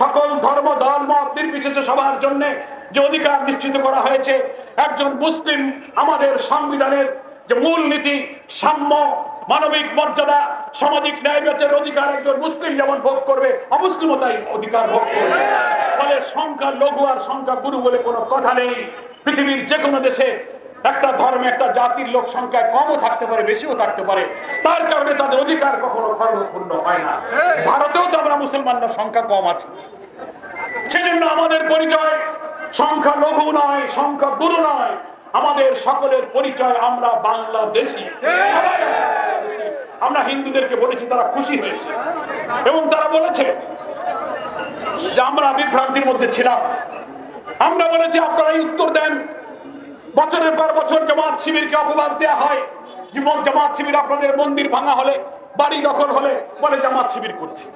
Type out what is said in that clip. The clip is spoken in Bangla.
সকল ধর্ম দল মত নির্বিশেষে সবার জন্য যে অধিকার নিশ্চিত করা হয়েছে, একজন মুসলিম আমাদের সংবিধানের যে মূল নীতি সাম্য, মানবিক মর্যাদা, সামাজিক ন্যায় বিচারের অধিকার একজন মুসলিম যেমন ভোগ করবে, অমুসলিমও তাই অধিকার ভোগ করবে। ফলে সংখ্যা লঘু আর সংখ্যা গুরু বলে কোনো কথা নেই। পৃথিবীর যে কোনো দেশে একটা ধর্মে একটা জাতির লোক সংখ্যায় কমও থাকতে পারে, বেশিও থাকতে পারে, তার কারণে তাদের অধিকার কখনো সর্বপূর্ণ হয় না। ভারতেও তো আমরা মুসলমানরা সংখ্যা কম আছে, সেজন্য আমাদের পরিচয় সংখ্যা লঘু নয়, সংখ্যা গুরু নয়, আমাদের সকলের পরিচয় আমরা বাংলাদেশী। আমরা হিন্দুদেরকে বলেছি, তারা খুশি হয়েছে এবং তারা বলেছে যে আমরা বিভ্রান্তির মধ্যে ছিলাম। আমরা বলেছি আপনারা উত্তর দেন। বছরের পর বছর জামাত শিবিরকে অপবাদ দেওয়া হয়, জীবন জামাত শিবির আপনাদের মন্দির ভাঙা হলে, বাড়ি দখল হলে বলে জামাত শিবির করছে।